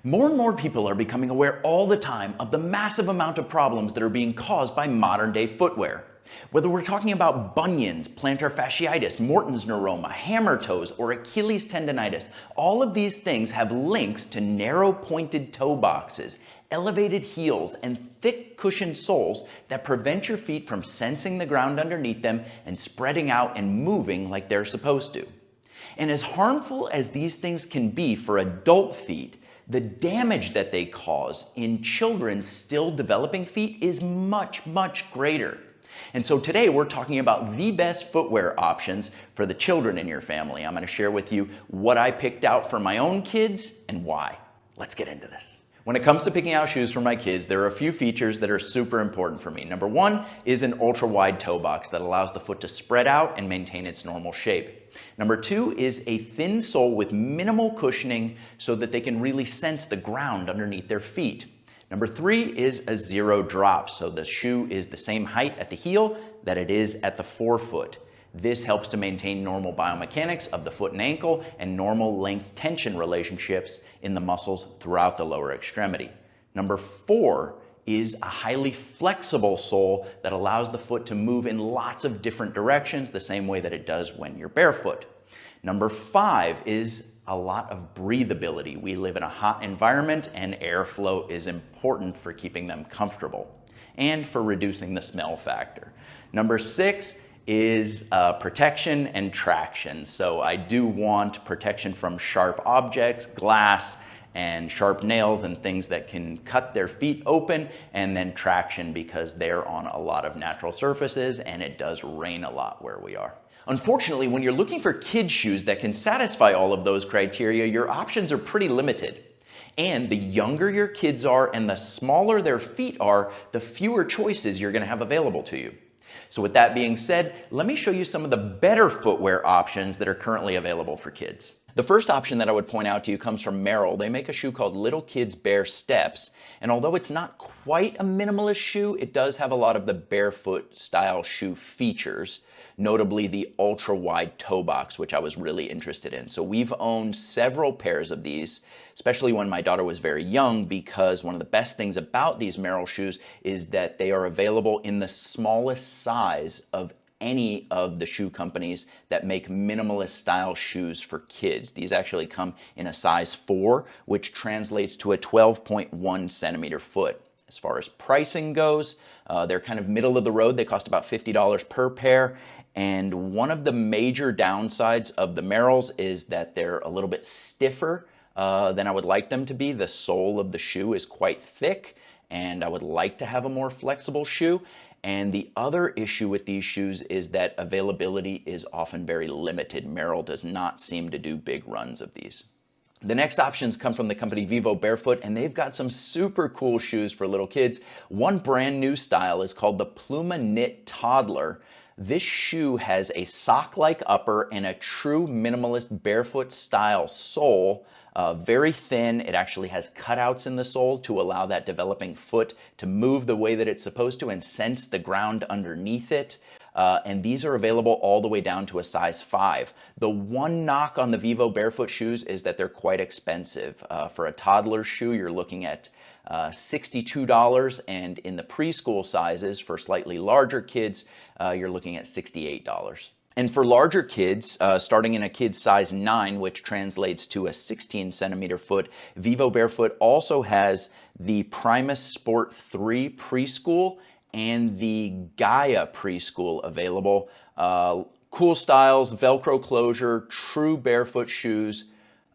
More and more people are becoming aware all the time of the massive amount of problems that are being caused by modern day footwear. Whether we're talking about bunions, plantar fasciitis, Morton's neuroma, hammer toes, or Achilles tendonitis, all of these things have links to narrow pointed toe boxes, elevated heels, and thick cushioned soles that prevent your feet from sensing the ground underneath them and spreading out and moving like they're supposed to. And as harmful as these things can be for adult feet, the damage that they cause in children still developing feet is much, much greater. And so today we're talking about the best footwear options for the children in your family. I'm going to share with you what I picked out for my own kids and why. Let's get into this. When it comes to picking out shoes for my kids, there are a few features that are super important for me. Number one is an ultra wide toe box that allows the foot to spread out and maintain its normal shape. Number two is a thin sole with minimal cushioning so that they can really sense the ground underneath their feet. Number three is a zero drop, so the shoe is the same height at the heel that it is at the forefoot. This helps to maintain normal biomechanics of the foot and ankle and normal length tension relationships in the muscles throughout the lower extremity. Number four is a highly flexible sole that allows the foot to move in lots of different directions the same way that it does when you're barefoot. Number five is a lot of breathability. We live in a hot environment and airflow is important for keeping them comfortable and for reducing the smell factor. Number six is protection and traction. So I do want protection from sharp objects, glass, and sharp nails and things that can cut their feet open, and then traction because they're on a lot of natural surfaces and it does rain a lot where we are. Unfortunately, when you're looking for kids' shoes that can satisfy all of those criteria, your options are pretty limited. And the younger your kids are and the smaller their feet are, the fewer choices you're going to have available to you. So with that being said, let me show you some of the better footwear options that are currently available for kids. The first option that I would point out to you comes from Merrell. They make a shoe called Little Kids Bare Steps, and although it's not quite a minimalist shoe, it does have a lot of the barefoot style shoe features, notably the ultra wide toe box, which I was really interested in. So we've owned several pairs of these, especially when my daughter was very young, because one of the best things about these Merrell shoes is that they are available in the smallest size of any of the shoe companies that make minimalist style shoes for kids. These actually come in a size 4, which translates to a 12.1 centimeter foot. As far as pricing goes, they're kind of middle of the road. They cost about $50 per pair. And one of the major downsides of the Merrells is that they're a little bit stiffer than I would like them to be. The sole of the shoe is quite thick, and I would like to have a more flexible shoe. And the other issue with these shoes is that availability is often very limited. Merrell does not seem to do big runs of these. The next options come from the company Vivo Barefoot, and they've got some super cool shoes for little kids. One brand new style is called the Pluma Knit Toddler. This shoe has a sock-like upper and a true minimalist barefoot style sole. Very thin. It actually has cutouts in the sole to allow that developing foot to move the way that it's supposed to and sense the ground underneath it. And these are available all the way down to a size 5. The one knock on the Vivo Barefoot shoes is that they're quite expensive. For a toddler shoe, you're looking at $62, and in the preschool sizes for slightly larger kids, you're looking at $68. And for larger kids, starting in a kid's size 9, which translates to a 16 centimeter foot, Vivo Barefoot also has the Primus Sport 3 preschool and the Gaia preschool available. Cool styles, Velcro closure, true barefoot shoes,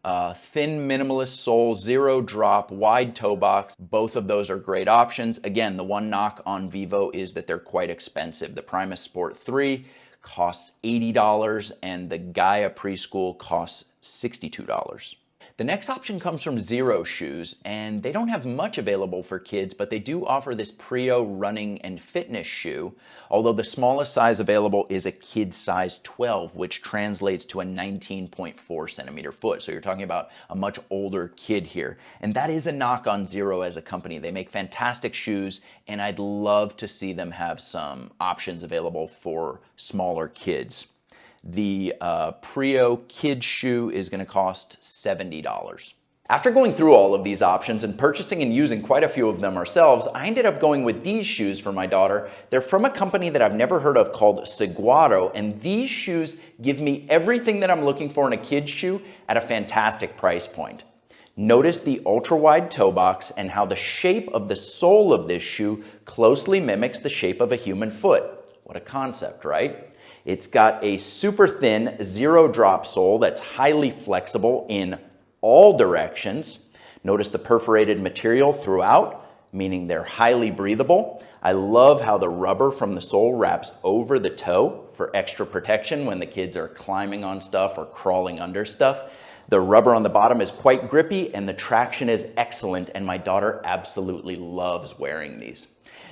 thin minimalist sole, zero drop, wide toe box. Both of those are great options. Again, the one knock on Vivo is that they're quite expensive. The Primus Sport 3 costs $80 and the Gaia preschool costs $62. The next option comes from Xero Shoes, and they don't have much available for kids, but they do offer this Prio running and fitness shoe, although the smallest size available is a kid size 12, which translates to a 19.4 centimeter foot. So you're talking about a much older kid here. And that is a knock on Xero as a company. They make fantastic shoes, and I'd love to see them have some options available for smaller kids. The Prio Kids shoe is going to cost $70. After going through all of these options and purchasing and using quite a few of them ourselves, I ended up going with these shoes for my daughter. They're from a company that I've never heard of called Saguaro, and these shoes give me everything that I'm looking for in a kid's shoe at a fantastic price point. Notice the ultra-wide toe box and how the shape of the sole of this shoe closely mimics the shape of a human foot. What a concept, right? It's got a super thin zero-drop sole that's highly flexible in all directions. Notice the perforated material throughout, meaning they're highly breathable. I love how the rubber from the sole wraps over the toe for extra protection when the kids are climbing on stuff or crawling under stuff. The rubber on the bottom is quite grippy and the traction is excellent, and my daughter absolutely loves wearing these.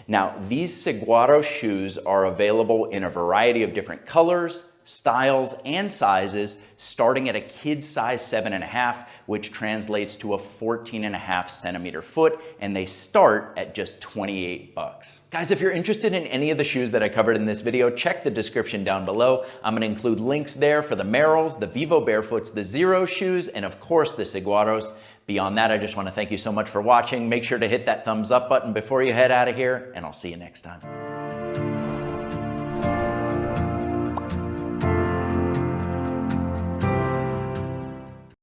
Now, these Saguaro shoes are available in a variety of different colors, styles, and sizes, starting at a kid's size 7.5, which translates to a 14.5 centimeter foot, and they start at just $28. Guys, if you're interested in any of the shoes that I covered in this video, check the description down below. I'm gonna include links there for the Merrells, the Vivo Barefoots, the Xero shoes, and of course the Saguaros. Beyond that, I just want to thank you so much for watching. Make sure to hit that thumbs up button before you head out of here, and I'll see you next time.